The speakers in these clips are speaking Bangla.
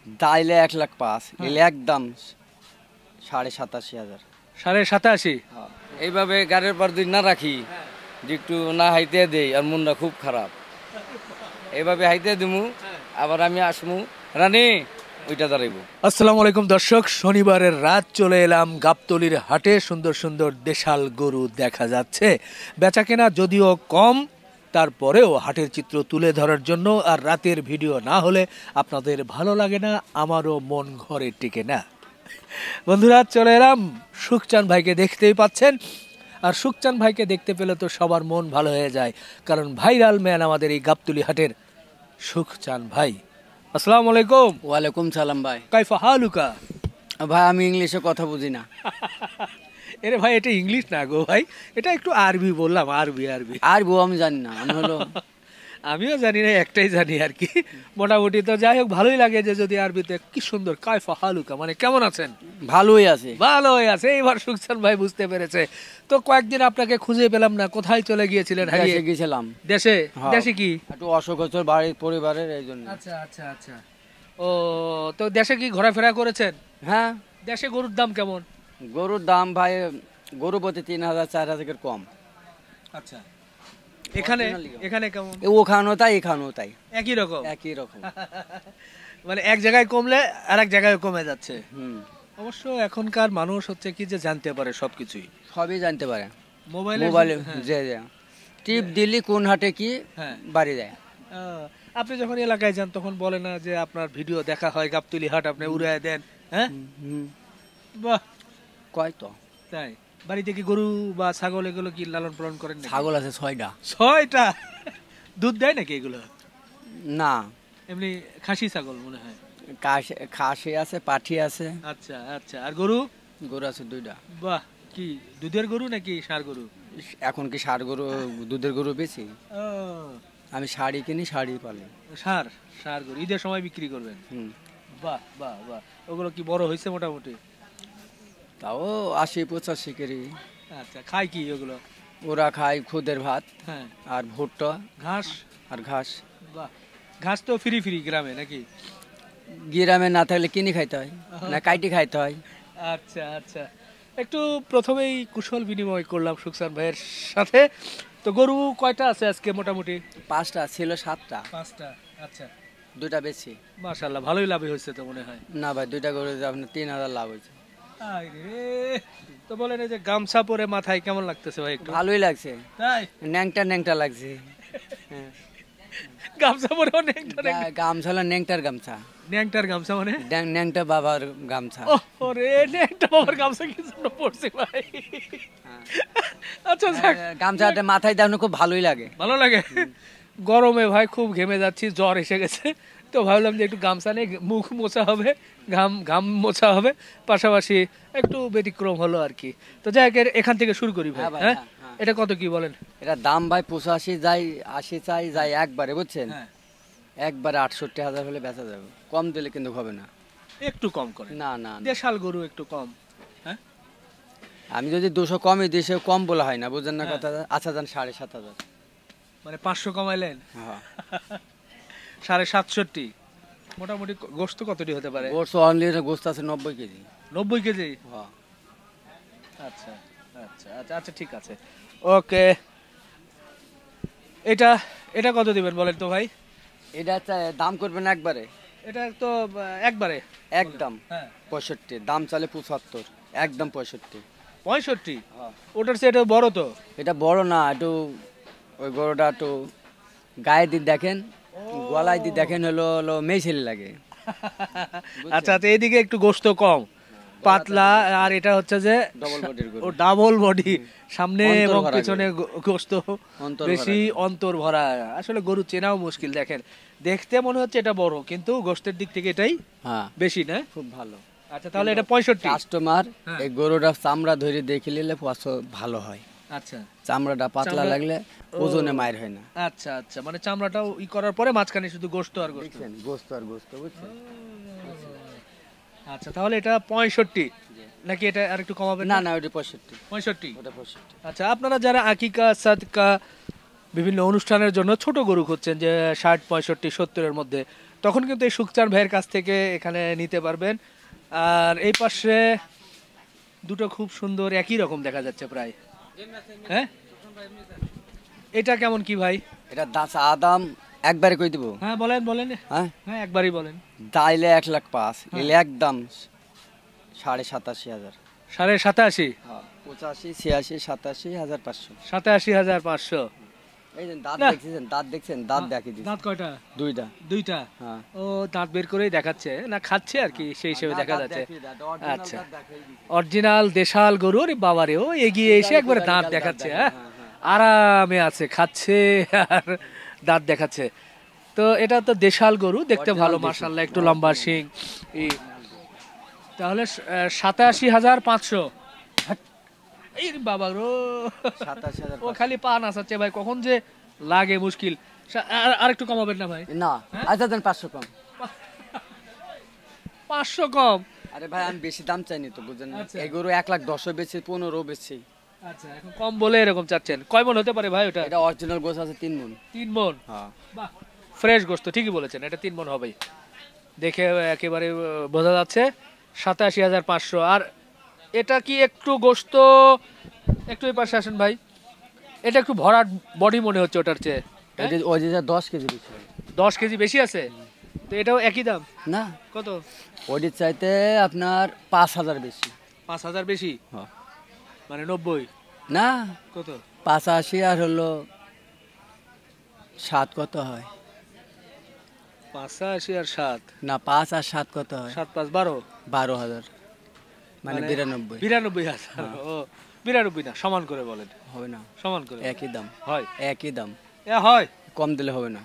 দাইলে 1,05,000, এলে একদম 87,500। 87,500। এইভাবে গাড়ির পর দিন না রাখি যে একটু না হাইতে দেই আর মনটা খুব খারাপ, এইভাবে হাইতে দিমু আবার আমি আসমু রানী ওইটা দাঁড়াইব। আসসালামু আলাইকুম দর্শক, শনিবারের রাত চলে এলাম গাবতলীর হাটে। সুন্দর সুন্দর দেশাল গরু দেখা যাচ্ছে, বেচাকেনা যদিও কম, তারপরেও হাটের চিত্র তুলে ধরার জন্য। আর রাতের ভিডিও না হলে আপনাদের ভালো লাগে না, আমারও মন ঘরে টিকে না। বন্ধুরা, চলে এলাম সুখচান ভাইকে, দেখতেই পাচ্ছেন। আর সুখচান ভাইকে দেখতে পেলে তো সবার মন ভালো হয়ে যায়, কারণ ভাইরাল ম্যান আমাদের এই গাবতলী হাটের সুখচান ভাই। আসসালামু আলাইকুম। ওয়ালাইকুম সালাম ভাই। কাইফা হালুকা? ভাই আমি ইংলিশে কথা বুঝি না। এরে ভাই, এটা ইংলিশ না গো ভাই, এটা একটু আরবি বললাম, আরবি আরবি। আর বউ আমি জানি না, আমি হলো আমিও জানি না, একটাই জানি আর কি। মোটামুটি তো যাই হোক, ভালোই লাগে যে যদি আরবিতে কি সুন্দর কাইফা হালুকা, মানে কেমন আছেন? ভালোই আছে। ভালোই আছে। এইবার সুখচান ভাই বুঝতে পেরেছে। তো কয়েকদিন আপনাকে খুঁজে পেলাম না, কোথায় চলে গিয়েছিলেন? হারিয়ে গেছিলাম দেশে। হ্যাঁ। দেশে কি একটু অসুখ হচ্ছে বাড়ির পরিবারের, এই জন্য। আচ্ছা আচ্ছা আচ্ছা। ও, তো দেশে কি ঘোরাফেরা করেছেন? হ্যাঁ। দেশে গরুর দাম কেমন? গরুর দাম ভাই গরু প্রতি 3,000 4,000 কম। আচ্ছা, এখানে এখানে কেমন? ওখানেও তাই এখানেও তাই, একই রকম। একই রকম। মানে এক জায়গায় কমলে আর এক জায়গায় কমে যাচ্ছে। অবশ্য এখনকার মানুষ হচ্ছে কি যে জানতে পারে সবকিছুই, সবই জানতে পারে মোবাইলে। যে টিপ দিলি কোন হাটে কি বাড়ি দেয়। আপনি যখন এলাকায় যান তখন বলে না যে আপনার ভিডিও দেখা হয় গাবতলী হাট, আপনি উড়ায় দেন? হ্যাঁ, বাহ, কয় তো তাই। বাড়িতে কি গরু বা ছাগল এগুলো কি লালন পালন করেন? ছাগল আছে 6টা। 6টা? দুধ দেয় নাকি এগুলো? না, এমনি খাসি ছাগল মনে হয়। খাসি আছে, পাঠি আছে। আচ্ছা আচ্ছা। আর গরু? গরু আছে 2টা। বাহ, কি দুধের গরু নাকি ষাঁড় গরু? এখন কি ষাঁড় গরু, দুধের গরু বেশি। আমি শাড়ি কিনি, শাড়ি পালি। ষাঁড় গরু ঈদের সময় বিক্রি করবেন? বাহ বাহ বাহ। ওগুলো কি বড় হয়েছে মোটামুটি? তাও 80-85 কেজি। আচ্ছা, খায় কি ওগুলো? ওরা খায় খুদের ভাত, হ্যাঁ, আর ভুট্টা, ঘাস। আর ঘাস। বাহ, ঘাস তো ফ্রি ফ্রি গ্রামে নাকি? গ্রামে না থাকলে কিনে খাইতে হয়, না কাইটি খাইতে হয়। আচ্ছা আচ্ছা। একটু প্রথমেই কুশল বিনিময় করলাম সুখচান ভাইয়ের সাথে। তো গরু কয়টা আছে আজকে মোটামুটি? 5টা ছিল, 7টা। 5টা। আচ্ছা, 2টা বেশি। মাশাআল্লাহ, ভালোই লাভ হয়েছে তো মনে হয়। না ভাই, 2টা গরু আপনার 3,000 লাভ হয়েছে। তো বলেন, এই যে গামছা পরে মাথায় কেমন লাগতেছে ভাই? একটু ভালোই লাগছে, তাই? ন্যাংটা ন্যাংটা লাগছে। গামছা পরে গামছা হলো ন্যাংটার গামছা। ন্যাংটার গামছা মানে? ন্যাংটা বাবার গামছা। ওরে, ন্যাংটা বাবার গামছা কি জন্য পড়ছে ভাই? আচ্ছা, গামছাটা মাথায় দেওয়ানো খুব ভালোই লাগে। ভালো লাগে। গরমে ভাই খুব ঘেমে যাচ্ছি, জ্বর এসে গেছে, তো ভাবলাম যে একটু গামছা নিয়ে মুখ মোছা হবে, ঘাম মোছা হবে, পাশাপাশি একটু ব্যতিক্রম হলো আর কি। তো যাই হোক, এখান থেকে শুরু করি ভাই। হ্যাঁ, এটা কত কি বলেন? এটা দাম ভাই 85 যাই, 80 চাই যাই একবারে, বুঝছেন? একবারে 68,000 হলে বেচা যাবে। কম দিলে কিন্তু হবে না। একটু কম করে? না না, দেশাল গরু একটু কম। হ্যাঁ, আমি যদি 200 কমই দিই, সে কম বলা হয় না, বুঝেন না কথা। আচ্ছা যান 7,500। মানে 500 কমাইলেন? হ্যাঁ। 67.5। মোটামুটি গোস্ত কতটি হতে পারে? গোস্ত অনলি গোস্ত আছে 90 কেজি। 90 কেজি? হ্যাঁ। আচ্ছা আচ্ছা আচ্ছা আচ্ছা, ঠিক আছে, ওকে। এটা এটা কত দিবেন বলেন তো ভাই? এটা দাম করবেন একবারে? এটা তো একবারে একদম 65, দাম চালে 75, একদম 65। 65? ওটার চেয়ে এটা বড় তো? এটা বড় না, একটু ওই গরুটা একটু গায়ে দিয়ে দেখেন, গলায় দিয়ে দেখেন, হলো মেয়ে ছেলে লাগে। আচ্ছা আচ্ছা, এইদিকে একটু গোস্ত কম, পাতলা, আর এটা হচ্ছে যে ডবল বডির গরু। ও ডাবল বডি, সামনে এবং পিছনে গোস্ত বেশি, অন্তর ভরা। আসলে গরু চেনাও মুশকিল। দেখেন, দেখতে মনে হচ্ছে এটা বড়, কিন্তু গোস্তের দিক থেকে এটাই বেশি, না? খুব ভালো। আচ্ছা, তাহলে এটা 65। কাস্টমার এই গরুটা চামড়া ধরে দেখে নিলে ভালো হয়। আচ্ছা, চামড়াটা পাতলা লাগলে ওজনে মায়ের হয় না। আচ্ছা আচ্ছা, মানে চামড়াটাও ই করার পরে মাঝখানে শুধু গোস্ত আর গোস্ত। গোস্ত আর গোস্ত, বুঝছেন? আচ্ছা, তাহলে এটা 65 নাকি এটা আর একটু কমাবেন? না না, ওটা 65। 65? আচ্ছা, আপনারা যারা আকিকা, সাদকা, বিভিন্ন অনুষ্ঠানের জন্য ছোট গরু খুঁজছেন, যে 60, 65, 70 এর মধ্যে, তখন কিন্তু এই সুখচান ভাইয়ের কাছ থেকে এখানে নিতে পারবেন। আর এই পাশে দুটো খুব সুন্দর একই রকম দেখা যাচ্ছে প্রায়। হ্যাঁ, এটা কেমন কি ভাই? এটা দাম একবারে কই দিব। হ্যাঁ বলেন বলেন। হ্যাঁ হ্যাঁ একবারই বলেন। তাইলে 1,05,000, এলে একদম 87,500। 87,500, 85, 86, 87,500। 87,500। এই যে দাঁত না। দেখছেন, দাঁত দেখছেন, দাঁত দেখিয়ে দিচ্ছি। দাঁত কয়টা? দুইটা। দুইটা। হ্যাঁ। ও দাঁত বের করেই দেখাচ্ছে না, খাচ্ছে আর কি, সেই হিসেবে দেখা যাচ্ছে। আচ্ছা, অরিজিনাল দেশাল গরু। রে বাবারে, ও এগিয়ে এসে একবারে দাঁত দেখাচ্ছে। হ্যাঁ, আরামে আছে, খাচ্ছে আর দাঁত দেখাচ্ছে। তো এটা তো দেশাল গরু, দেখতে ভালো মাশাআল্লাহ, একটু লম্বা শিং। তাহলে 87,500। এই রে বাবা গো, 87,500। ও খালি পা নাচাচ্ছে ভাই, কখন যে লাগে মুশকিল। আর একটু কমাবেন না ভাই? না, আচ্ছা দেন 500 কম। 500 কম? আরে ভাই আমি বেশি দাম চাইনি তো, বুঝেন না। আচ্ছা। এই গরু 1,10,000 বেচে, 15 বেচে। আচ্ছা, এখন কম বলে এরকম চাচ্ছেন। কয় মন হতে পারে ভাই ওটা? এটা অরিজিনাল গোছ আছে 3 মণ। 3 মন? হ্যাঁ। বাহ, ফ্রেশ গোশত, ঠিকই বলেছেন, এটা 3 মন হবেই। দেখে একেবারে বোঝা যাচ্ছে। 87,500। আর এটা কি একটু গোশত, একটু এই পাশে আসেন ভাই, এটা একটু ভরাট বডি মনে হচ্ছে ওটার চেয়ে। ওই যে 10 কেজি বেশি। 10 কেজি বেশি আছে? তো এটাও একই দাম? না, কত? ওটির চাইতে আপনার 5,000 বেশি। 5,000 বেশি? হ্যাঁ। মানে 90? না, কত? 85 আর হলো 7 কত হয়? 85 আর 7? না, 5 আর 7 কত হয়? 7 5 12? 12,000, মানে 92। 92,000? ও 92 না, সমান করে বলেন। হবে না, সমান করে একই দাম। হয়? একই দাম। এ হয়? কম দিলে হবে না।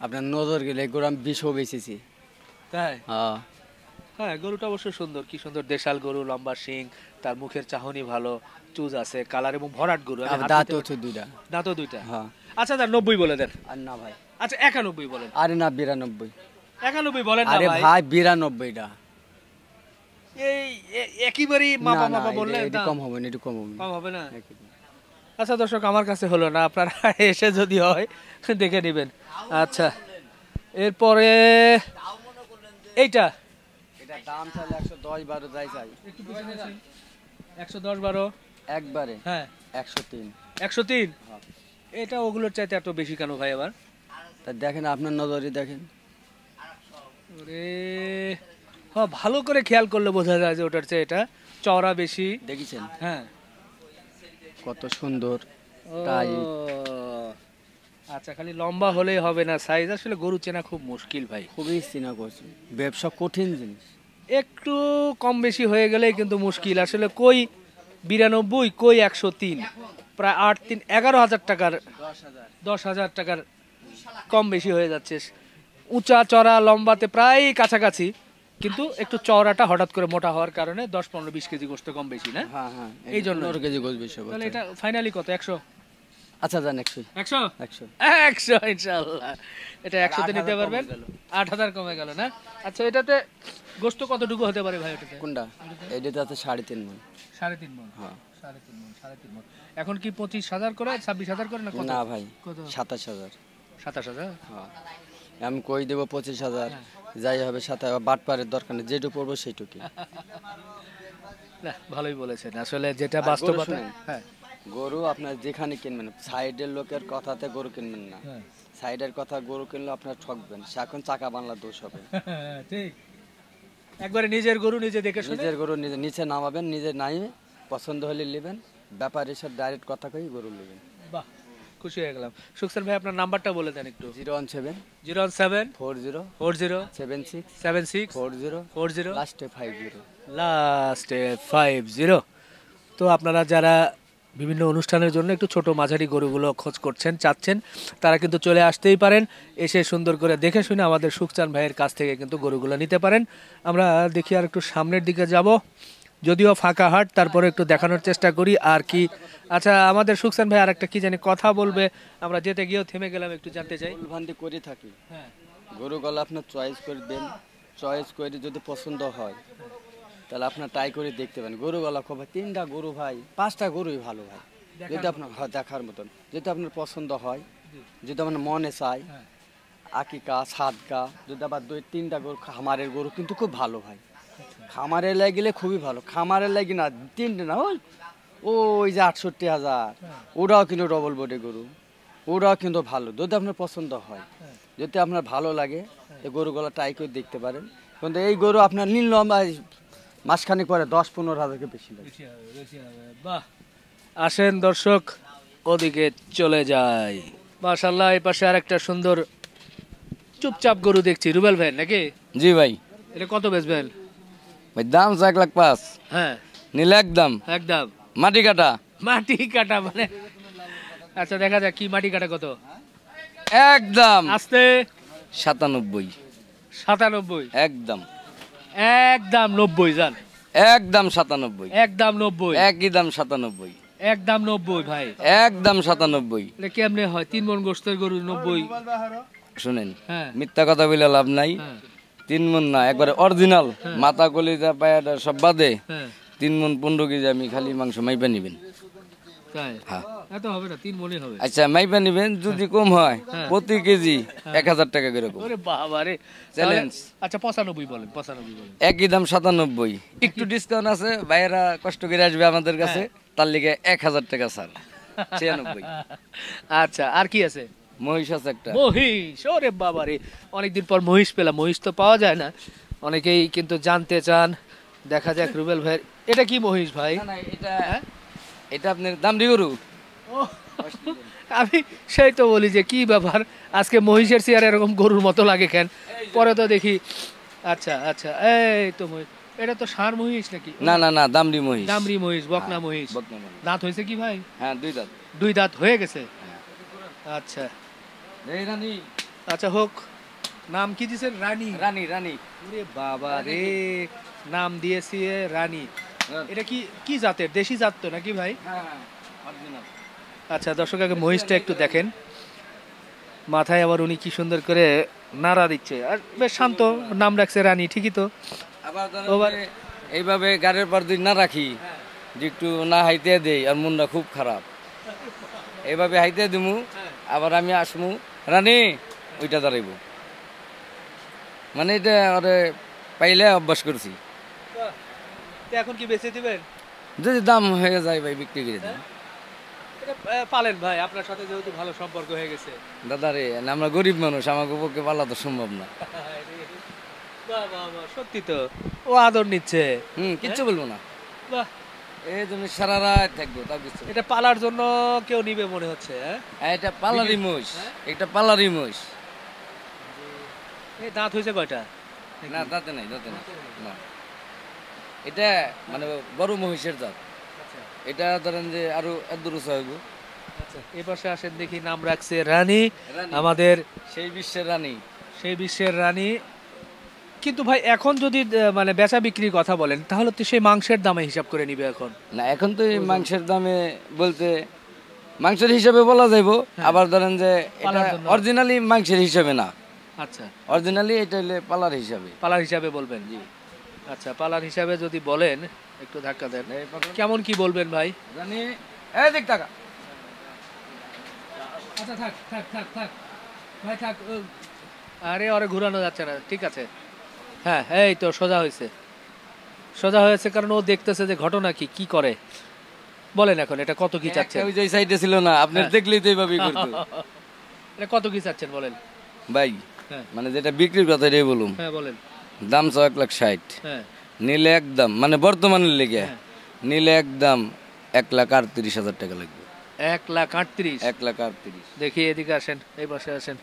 আপনার নজর গেলে গরু আমি 20ও বেচেছি। তাই? হ্যাঁ। হ্যাঁ, গরুটা অবশ্য সুন্দর, কি সুন্দর দেশাল গরু, লম্বা শিং, তার মুখের চাহনি ভালো, চুজ আছে, কালার এবং ভরাট গরু। আমি হাত দাঁত দিতে হচ্ছে দুইটা। দাঁতও দুইটা? হ্যাঁ। আচ্ছা, তার 90 বলে দেন। আর না ভাই। আচ্ছা 91 বলেন। আরে না, 92। 91 বলেন না আরে ভাই। ভাই 92টা। এই একেবারেই মাপা মাপা বললেন এটা না? কম হবে না, একটু কম হবে না। কম হবে না? একই দাম। আচ্ছা দর্শক, আমার কাছে হলো না, আপনারা এসে যদি হয় দেখে নেবেন। আচ্ছা, এরপরে এইটা এটা দাম চাইলে 110 12 যাই চাই। একটু পিছনে আসেন। 110 12? একবারে হ্যাঁ 103। 103? হ্যাঁ। এটা ওগুলোর চাইতে এত বেশি কেন ভাই আবার? তা দেখেন, আপনার নজরে দেখেন। ওরে, হ্যাঁ, ভালো করে খেয়াল করলে বোঝা যায় যে ওটার চেয়ে এটা চওড়া বেশি। দেখেছেন হ্যাঁ। কত সুন্দর ও, তাই। আচ্ছা, খালি লম্বা হলেই হবে না, সাইজ আসলে গরু চেনা খুব মুশকিল ভাই। খুবই চিনা করছি, ব্যবসা কঠিন জিনিস। একটু কম বেশি হয়ে গেলেই কিন্তু মুশকিল। আসলে কই 92, কই 103, প্রায় 8 3 11,000 টাকার, 10,000 টাকার কম বেশি হয়ে যাচ্ছে। উঁচা চড়া লম্বাতে প্রায় কাছাকাছি, কিন্তু একটু চওড়াটা হঠাৎ করে মোটা হওয়ার কারণে 10 15 20 কেজি গোশত কম বেশি না? হ্যাঁ হ্যাঁ, এই জন্য 15 কেজি গোছ বেশি হবে। তাহলে এটা ফাইনালি কত? 100? আচ্ছা জান 100। 100? 100 100 ইনশাআল্লাহ। এটা 100 তে নিতে পারবেন। 8,000 কমে গেল না? আচ্ছা, এটাতে গোশত কতটুকু হতে পারে ভাই ওটাতে? কোনটা? এইটাতে আছে 3.5 মণ। 3.5 মণ? হ্যাঁ। 3.5 মণ, 3.5 মণ। এখন কি 25,000 করে, 26,000 করে, না কত? না ভাই, কত? 27,000। 27,000? হ্যাঁ, আমি কই দেব 25,000, যাই হবে 27,000। বাটপারের দরকার নেই, যেটুকু পড়বো সেইটুকুই। না, ভালোই বলেছেন, আসলে যেটা আর গরু বাস্তবতা। শুনেন। হ্যাঁ গরু আপনার যেখানে কিনবেন, সাইডের লোকের কথাতে গরু কিনবেন না। হ্যাঁ সাইডের কথা গরু কিনলে আপনার ঠকবেন, সে এখন চাকা বাংলা দোষ হবে। ঠিক, একবারে নিজের গরু নিজে দেখে শুনে। নিজের গরু নিজে নিচে নামাবেন, নিজে নাই পছন্দ হলে নেবেন, ব্যাপারীর সাথে ডাইরেক্ট কথা কই গরু নেবেন। বাহ, খুশি হয়ে গেলাম। সুখসান ভাই, আপনার নাম্বারটা বলে দেন একটু। 017 017 40 40 76 76 40 40 লাস্টে 50। লাস্টে 50। তো আপনারা যারা বিভিন্ন অনুষ্ঠানের জন্য একটু ছোট মাঝারি গরুগুলো খোঁজ করছেন, চাচ্ছেন, তারা কিন্তু চলে আসতেই পারেন। এসে সুন্দর করে দেখে শুনে আমাদের সুখচান ভাইয়ের কাছ থেকে কিন্তু গরুগুলো নিতে পারেন। আমরা দেখি আর একটু সামনের দিকে যাব, যদিও ফাঁকা হাট, তারপরে একটু দেখানোর চেষ্টা করি আর কি। আচ্ছা, আমাদের সুখচান ভাই আর একটা কি জানি কথা বলবে, আমরা যেতে গিয়েও থেমে গেলাম, একটু জানতে চাই। ভুলভ্রান্তি করে থাকি। হ্যাঁ, গরুগুলো আপনার চয়েস করবেন, চয়েস করে যদি পছন্দ হয় তাহলে আপনার ট্রাই করে দেখতে পারেন। গরুগুলো খুব 3টা গরু ভাই, 5টা গরুই ভালো ভাই, যদি আপনার দেখার মতন, যদি আপনার পছন্দ হয়, যদি আপনার মনে চায়, হ্যাঁ। আকিকা সাদকা যদি আবার 2-3টা গরু খামারের গরু কিন্তু খুব ভালো ভাই। খামারে লাগিলে খুবই ভালো, খামারে লাগি না 3টে না, ওই যে 68,000 ওরাও কিন্তু ডবল বডি গরু, ওরাও কিন্তু ভালো যদি আপনার পছন্দ হয়, যদি আপনার ভালো লাগে এই গরুগুলো ট্রাই করে দেখতে পারেন। কিন্তু এই গরু আপনার নিল মাসখানেক পরে 10-15 হাজারকে বেশি লাগে। বাহ, আসেন দর্শক ওদিকে চলে যাই। মাশাআল্লাহ, এই পাশে আরেকটা সুন্দর চুপচাপ গরু দেখছি, রুবেল ভাই নাকি? জি ভাই। এটা কত বেচবেন ভাই দাম 1,05,000। হ্যাঁ নিলে একদম একদম মাটি কাটা। মাটি কাটা মানে? আচ্ছা দেখা যাক কি মাটি কাটা কত। একদম আস্তে 97। 97 একদম একদম 90 জান, একদম 97। একদম 90, একই দাম 97। একদম 90 ভাই। একদম 97। এটা কেমনে হয়? 3 মণ গোশতের গরু 90? শুনেন, হ্যাঁ মিথ্যা কথা বলে লাভ নাই। হ্যাঁ 3 মণ না, একবারে অরিজিনাল মাথা কলিজা পায়াটা সব বাদে হ্যাঁ 3 মণ 15 কেজি আমি খালি মাংস মাইপা নিবেন। তাই? হ্যাঁ এত হবে না, 3 মণই হবে। আচ্ছা মাইপা নিবেন, যদি কম হয় প্রতি কেজি 1,000 টাকা করে কম। ওরে বাবা রে, চ্যালেঞ্জ। আচ্ছা 95 বলেন, 95 বলেন। একই দাম 97, একটু ডিসকাউন্ট আছে, ভাইয়েরা কষ্ট করে আসবে আমাদের কাছে, তার লিগে 1,000 টাকা ছাড়, 96। আচ্ছা আর কি আছে? মহিষ আছে একটা। মহিষ, ওরে বাবা রে, অনেকদিন পর মহিষ পেলাম। মহিষ তো পাওয়া যায় না, অনেকেই কিন্তু জানতে চান। দেখা যাক রুবেল ভাই, এটা কি মহিষ ভাই? না, এটা আপনার দামড়ি গরু। আমি সেই তো বলি যে কি ব্যাপার, আজকে মহিষের চেয়ার এরকম গরুর মতো লাগে কেন? পরে তো দেখি। আচ্ছা আচ্ছা, এই তো মহিষ, এটা তো ষাঁড় মহিষ নাকি? না না না, দামড়ি মহিষ। দামড়ি মহিষ, বকনা মহিষ। বকনা মহিষ। দাঁত হয়েছে কি ভাই? হ্যাঁ 2 দাঁত। 2 দাঁত হয়ে গেছে। আচ্ছা এই রানী। আচ্ছা হোক। নাম কি দিয়েছেন? রানী। রানী রানী। ওরে বাবা রে, নাম দিয়েছি রানী। এটা কি কি জাতের? দেশি জাত তো নাকি ভাই? হ্যাঁ হ্যাঁ অরিজিনাল। আচ্ছা দর্শক আগে মহিষটা একটু দেখেন, মাথায় আবার উনি কি সুন্দর করে নাড়া দিচ্ছে, আর বেশ শান্ত। নাম রাখছে রানী, ঠিকই তো। আবার ধরেন ওবার- যে এইভাবে গাড়ির পর দিন না রাখি, যে একটু না হাইতে দেই আর মনটা খুব খারাপ, এইভাবে হাইতে দিমু, আবার আমি আসমু, রানী ওইটা দাঁড়াইব, মানে এটা ওরে পাইলে অভ্যাস করছি। তো এখন কি বেচে দিবেন? যদি দাম হয়ে যায় ভাই বিক্রি করে দিই। এটা পালেন ভাই, আপনার সাথে যেহেতু ভালো সম্পর্ক হয়ে গেছে। দাদা রে, আমরা গরিব মানুষ, আমাকে পক্ষে পালা তো সম্ভব না। বাহ বাহ বাহ, সত্যি তো, ও আদর নিচ্ছে। কিচ্ছু বলবো না, বাহ, এই জন্য সারা রাত থাকবো, তাও কিছু না। এটা পালার জন্য কেউ নিবে মনে হচ্ছে। হ্যাঁ হ্যাঁ, এটা পালারি মোষ, এটা পালারি মোষ। এই দাঁত হয়েছে কয়টা? না দাঁতে নাই, দাঁতে নাই না। এটা মানে বড় মহিষের জাত। এটা ধরেন যে আরো এত রুচা হইব। আচ্ছা এই পাশে আসেন দেখি, নাম রাখছে রানী, রানী। আমাদের সেই বিশ্বের রানী। সেই বিশ্বের রানী। কিন্তু ভাই এখন যদি মানে বেচা বিক্রির কথা বলেন, তাহলে তো সেই মাংসের দামে হিসাব করে নিবে এখন। না এখন তো এই মাংসের দামে বলতে মাংসের হিসাবে বলা যাইবো, আবার ধরেন যে এটা পালার জন্য। অরিজিনালি মাংসের হিসাবে না, আচ্ছা অরিজিনালি এটা হলে পালার হিসাবে। পালার হিসাবে বলবেন? জি আচ্ছা, পালার হিসাবে যদি বলেন, একটু ধাক্কা দেন, কেমন কি বলবেন ভাই? রানী এই দিক টাকা। আচ্ছা থাক থাক থাক থাক ভাই থাক। আরে ওরে ঘুরানো যাচ্ছে না, ঠিক আছে। হ্যাঁ এই তো সোজা হয়েছে, সোজা হয়েছে, কারণ ও দেখতেছে যে ঘটনা কি কি করে। বলেন এখন এটা কত কি চাচ্ছেন? ওই যে সাইডে ছিল না, আপনি দেখলেই তো এইভাবেই করতো। এটা কত কি চাচ্ছেন বলেন? ভাই হ্যাঁ মানে যেটা বিক্রির কথা এটাই বলুন। হ্যাঁ বলেন। দাম 1,60,000, হ্যাঁ নিলে একদম মানে বর্তমানের লেগে হ্যাঁ। নিলে একদম 1,38,000 টাকা লাগবে। 1,38,000। 1,38,000। দেখি এদিকে আসেন, এই পাশে আসেন।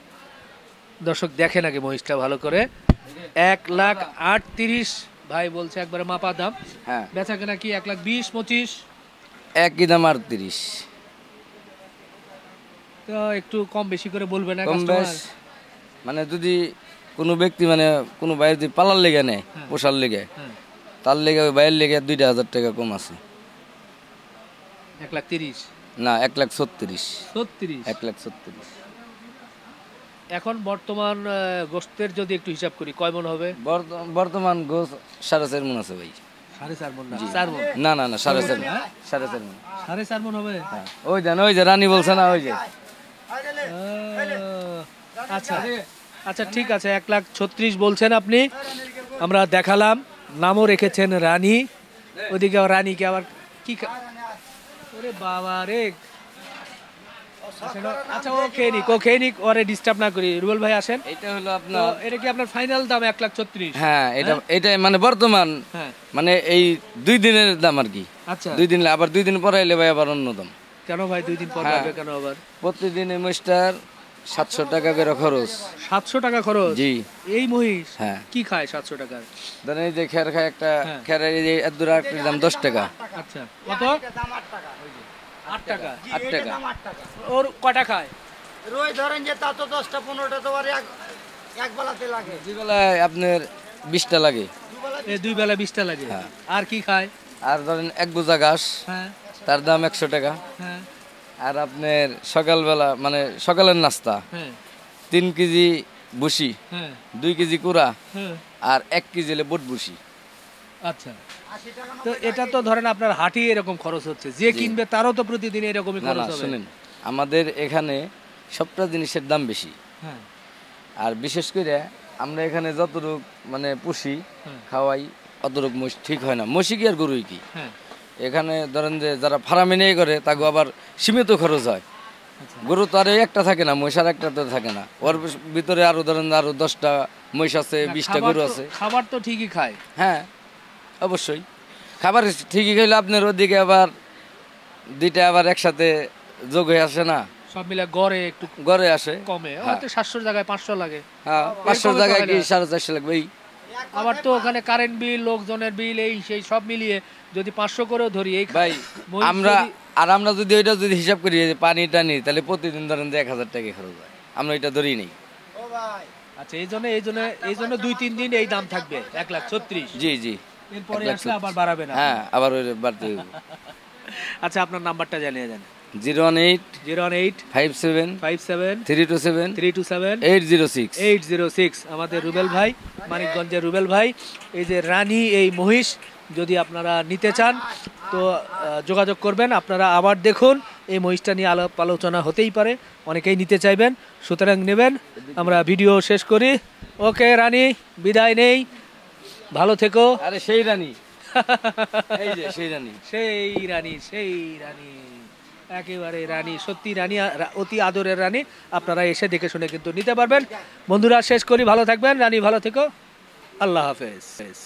দর্শক দেখেন আগে মহিষটা ভালো করে। 1,38,000 ভাই বলছে, একবারে মাপা দাম। হ্যাঁ বেচা কেনা কি 1,20,000 25? একই দাম 38। তো একটু কম বেশি করে বলবেন না কম কাস্টমার? বেশ মানে যদি কোনো ব্যক্তি মানে কোনো বাইরে যদি পালার লেগে নেয়, পোষার লেগে, হ্যাঁ তার লেগে ওই বাইরের লেগে 2,000 টাকা কম আছে। 1,30,000 না 1,36,000। 36। 1,36,000 এখন বর্তমান গোস্তের যদি একটু হিসাব করি, কয় মন হবে? বর্তমান গোস 4.5 মণ আছে ভাই। 4.5 মন না 4 মন? না না না 4.5 মণ। 4.5 মণ। 4.5 মন হবে। হ্যাঁ ওই যে রানী বলছে না, ওই যে। আচ্ছা আচ্ছা ঠিক আছে, 1,36,000 বলছেন আপনি, আমরা দেখালাম। নামও রেখেছেন রানী। ওদিকে আবার রানীকে আবার কি ওরে বাবা রে। আচ্ছা ও খেয়ে নিক, ওরে ডিস্টার্ব না করি। রুবেল ভাই আসেন। এটা হলো তো আপনার, এটা কি আপনার ফাইনাল দাম 1,36,000? হ্যাঁ এটা মানে বর্তমান, হ্যাঁ মানে এই 2 দিনের দাম আর কি। আচ্ছা 2 দিন, আবার 2 দিন পরে এলে ভাই আবার অন্য দাম। কেন ভাই 2 দিন পর হ্যাঁ। যাবে কেন আবার? প্রতিদিন এই মহিষটার 700 টাকা করে খরচ। 700 টাকা খরচ? জি। এই মহিষ হ্যাঁ। কি খায় 700 টাকার? ধরেন এই যে খের খায় একটা, হ্যাঁ। খেরের এই যে এদুরা একটার দাম 10 টাকা। আচ্ছা কত? 8 টাকা। 8 টাকা। ওর কয়টা খায়? রোজ ধরেন যে তা তো 10টা 15টা তো আর এক বেলাতে লাগে। যেগুলায় আপনার 20টা লাগে। এই 2 বেলা 20টা লাগে। হ্যাঁ। আর কি খায়? আর ধরেন এক বোঝা ঘাস, হ্যাঁ তার দাম 100 টাকা। হ্যাঁ আর আপনার সকালবেলা মানে সকালের নাস্তা হ্যাঁ 3 কেজি ভুসি, হ্যাঁ 2 কেজি কুড়া, হ্যাঁ। আর 1 কেজি হলে বট ভুসি। আচ্ছা, তো এটা তো ধরেন আপনার হাটি এরকম খরচ হচ্ছে, যে কিনবে তারও তো প্রতিদিন এরকমই না খরচ না হবে। শুনেন, আমাদের এখানে সবটা জিনিসের দাম বেশি। হ্যাঁ আর বিশেষ করে আমরা এখানে যতটুক মানে পুষি হ্যাঁ। খাওয়াই অতটুক মোষ ঠিক হয় না। মশি কি আর গরুই কি, হ্যাঁ এখানে ধরেন যে যারা ফার্মে নিয়ে করে তাকে আবার সীমিত খরচ হয়। আচ্ছা। গরু তো আর এই একটা থাকে না, মহিষ আর একটা তো থাকে না, ওর ভিতরে আরো ধরেন আরো 10টা মহিষ আছে, 20টা খাবার গরু তো- আছে। খাবার তো ঠিকই খায়। হ্যাঁ অবশ্যই খাবার ঠিকই খেলে আপনার ওদিকে আবার 2টা আবার একসাথে যোগ হয়ে আসে না, সব মিলে গড়ে একটু ঘরে আসে। কমে, হ্যাঁ। হয়তো 700 জায়গায় 500 লাগে। হ্যাঁ 500 এরকমই জায়গায় তো কি হয় না। 450 লাগবে। এই আবার তো ওখানে কারেন্ট বিল, লোকজনের বিল, এই সেই সব মিলিয়ে যদি 500 করেও ধরি, এই ভাই মহিষ আমরা যদি- আমরা যদি ওইটা যদি হিসাব করি যে পানি টানি, তাহলে প্রতিদিন ধরেন যে 1000 টাকা খরচ হয়, আমরা ওইটা ধরি নেই। আচ্ছা এই জন্য 2-3 দিন এই দাম থাকবে 1,36,000। জি জি। এরপরে 1,36,000 আসলে আবার বাড়াবে না। হ্যাঁ আবার ওই বাড়তে হইব। আচ্ছা আপনার নাম্বারটা জানিয়ে দেন। 018 018 57 57 327 327 806। 806। আমাদের রুবেল ভাই, মানিকগঞ্জের রুবেল ভাই। এই যে রানী এই মহিষ যদি আপনারা নিতে চান তো যোগাযোগ করবেন। আপনারা আবার দেখুন, এই মহিষটা নিয়ে আলাপ আলোচনা হতেই পারে, অনেকেই নিতে চাইবেন, সুতরাং নেবেন। আমরা ভিডিও শেষ করি। ওকে রানী, বিদায় নেই, ভালো থেকো। আরে সেই রানী, এই যে সেই রানী। সেই রানী একেবারে রানী, সত্যি রানী, অতি আদরের রানী। আপনারা এসে দেখে শুনে কিন্তু নিতে পারবেন। বন্ধুরা শেষ করি, ভালো থাকবেন, রানী ভালো থেকো, আল্লাহ হাফেজ।